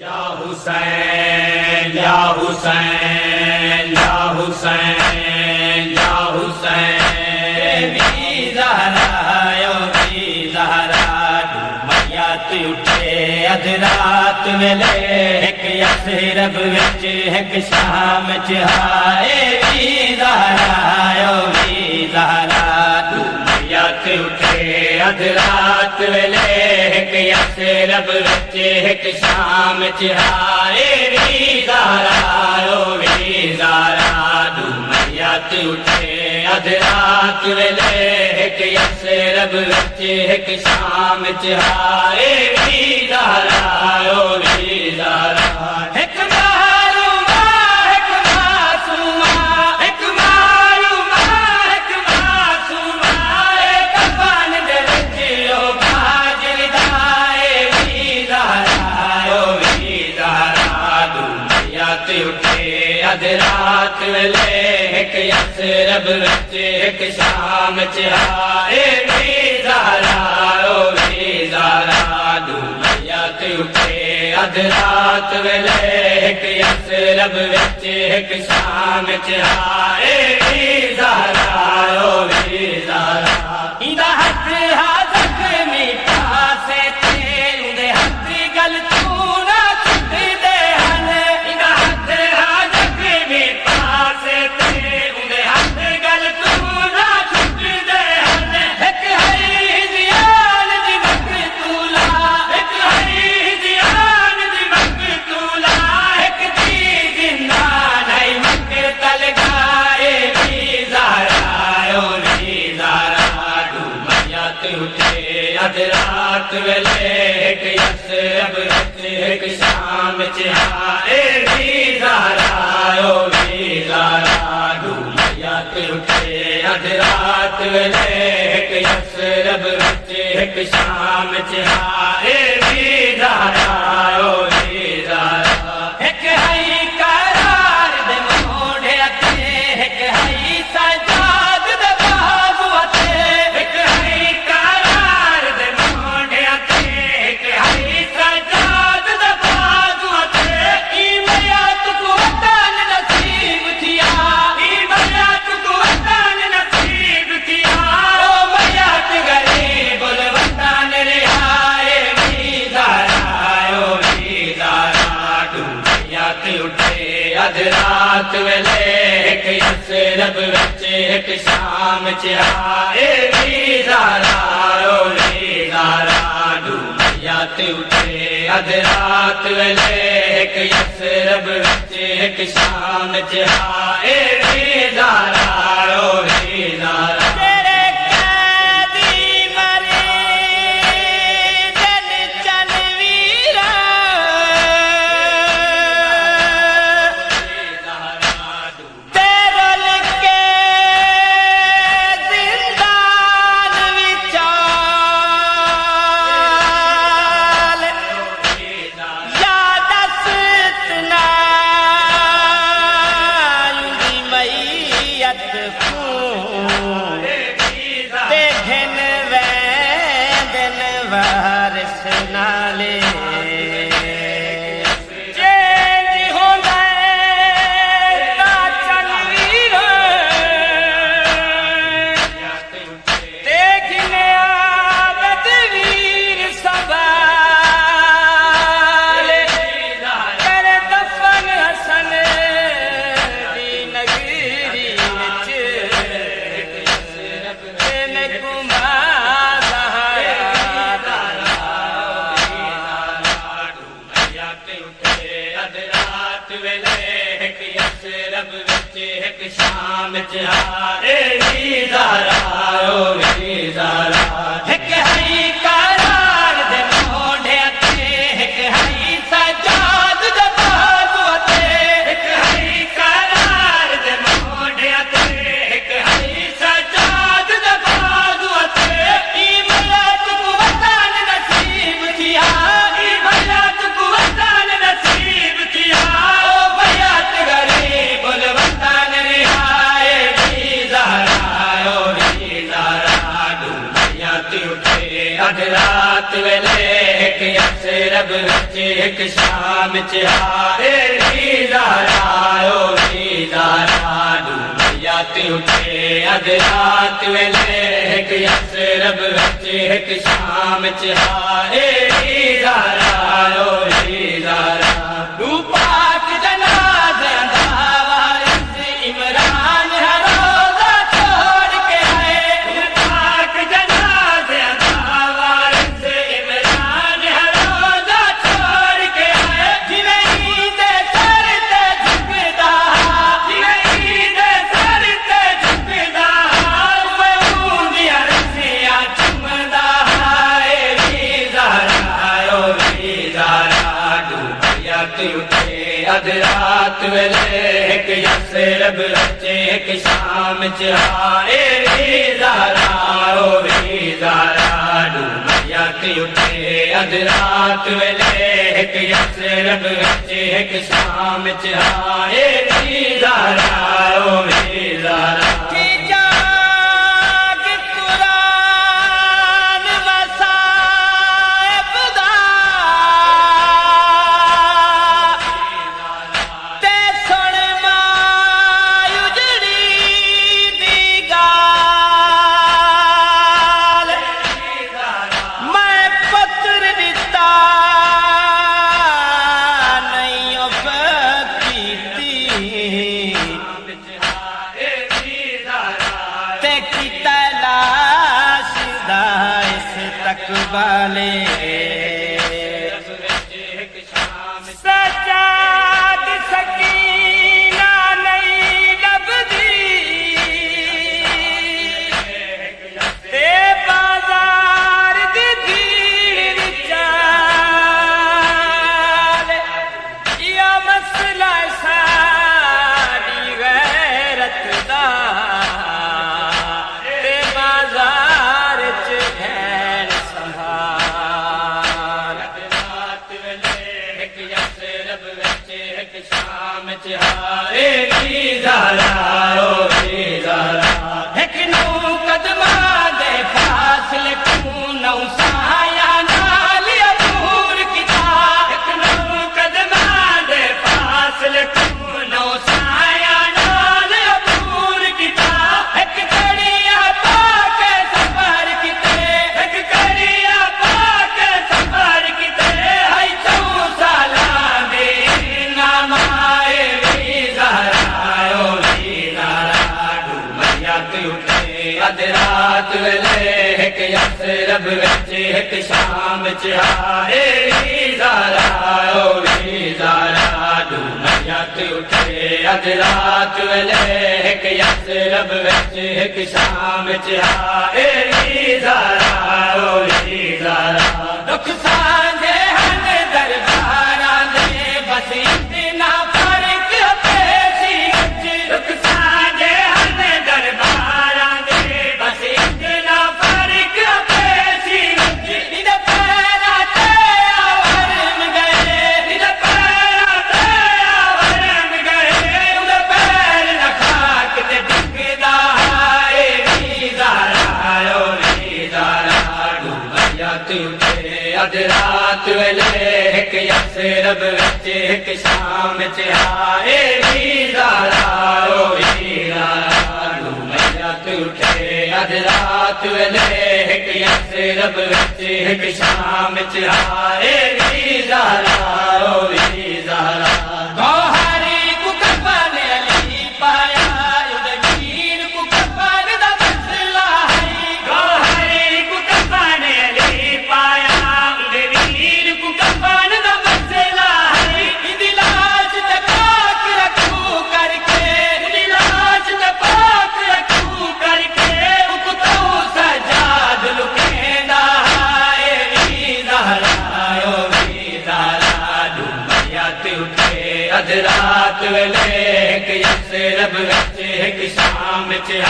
या हुसैन या हुसैन या हुसैन या हुसैन भी ज़हरा भी ज़हरा मयात उठे अध रात वेले एक यसरब विच एक शाम च हाए भी ज़हरा भी ज़हरा मयात उठे अध रात वेले एक यसरब विच एक शाम च हाए भी ज़हरा भी ज़हरा मयात उठे अध रात वेले एक यसरब विच एक शाम च हाए भी ज़हरा भी ज़हरा अध रात वेले एक यसरब विच एक शाम च हाए भी ज़हरा भी ज़हरा मयात उठे अध रात वेले एक यसरब विच एक शाम च हाए भी ज़हरा भी ज़हरा इंदा हथ हाज़क में पासे थे उंदे हथ गल तू ना छुट दे हन इंदा हथ अध रात वेले एक यसरब विच एक शाम च हाए भी ज़हरा भी ज़हरा मयात उठे अध रात वेले एक यसरब विच एक शाम च हाए भी ज़हरा भी ज़हरा एक है करार दे मोढ़े अते एक है सजाद दे बाबू अते एक है अध रात वेले एक यसरब विच एक शाम च हाए भी ज़हरा भी ज़हरा मयात उठे अध रात वेले एक यसरब विच एक शाम च हाए भी ज़हरा भी ज़हरा शाम च हाए भी ज़हरा भी ज़हरा एक है करार दे मोढ़े अते एक है सजाद दे बाबू अते एक है करार दे मोढ़े अते एक है सजाद दे बाबू अते ई मयात को वतन नसीब किया ई मयात को वतन नसीब किया ओ मयात गरीब वतन रिहाए भी ज़हरा भी ज़हरा मयात उठे अध शाम च हारे ज़हरा ओ ज़हरा दुनिया ते उठे अध रात वेले हिक यसरब विच हिक शाम च हारे ज़हरा ओ ज़हरा तू पाक जनाज़े दा वारिस इमरान रोज़ा छोड़ के आए तू पाक जनाज़े दा वारिस इमरान रोज़ा छोड़ के आए जिवें ईद सर ते झुकदा जिवें ईद सर ते झुकदा उवे ऊंदियां रस्सियां चुमदा हाय ज़हरा ओ ज़हरा दुनिया ते उठे अध रात वेले हिक यसरब विच हिक शाम च हारे ज़हरा ओ ज़हरा दुनिया ते उठे अध रात वेले हिक यसरब विच हिक शाम च हारे ज़हरा ओ ज़हरा तकबाले सजाद सकीना नहीं लभदी ते बाजार दी भीड़ विचार या मसला साडी गैरत दा ते बाजार च शाम च हारे ज़हरा ओ ज़हरा हिक नौ कदमा दे फासले तू नौ साया नाल अबूर किता हिक नौ कदमा दे फासले तू नौ साया नाल अबूर किता हिक कड़िया पाके सफर किते हिक कड़िया पाके सफर किते हाय चौ साला दे नामाए ज़हरा ओ ज़हरा दुनिया ते उठे अध रात वेले हिक यसरब विच हिक शाम च हारे ज़हरा ओ ज़हरा दुनिया ते उठे अध रात वेले हिक यसरब विच हिक शाम च हारे ज़हरा ओ ज़हरा दुख सांझे हन दरबारां दे बस इतना फर्क पेशी विच दुख सांझे हन दरबारां दे बस इतना फर्क पेशी विच निद पैरा ते आवरन गए निद पैरा ते आवरन गए उद पैर रखा के डिगदा हाय ज़हरा ओ ज़हरा दुनिया ते उठे अध रात वेले हिक यसरब विच हिक शाम च हारे ज़हरा ओ ज़हरा दुनिया ते उठे अध रात वेले हिक यसरब विच हिक शाम च हारे ज़हरा ओ ज़हरा गौहरी को कफन अली पाया उदगीर को कफन दा मसला है गौहरी को कफन अली पाया उदगीर को कफन दा मसला है इंदी लाश ते पाक रखू करके इंदी लाश ते पाक रखू करके उको सजाद लुकेंदा है ज़हरा ओ ज़हरा दुनिया ते उठे अध रात वेले हिक यसरब विच हिक शाम च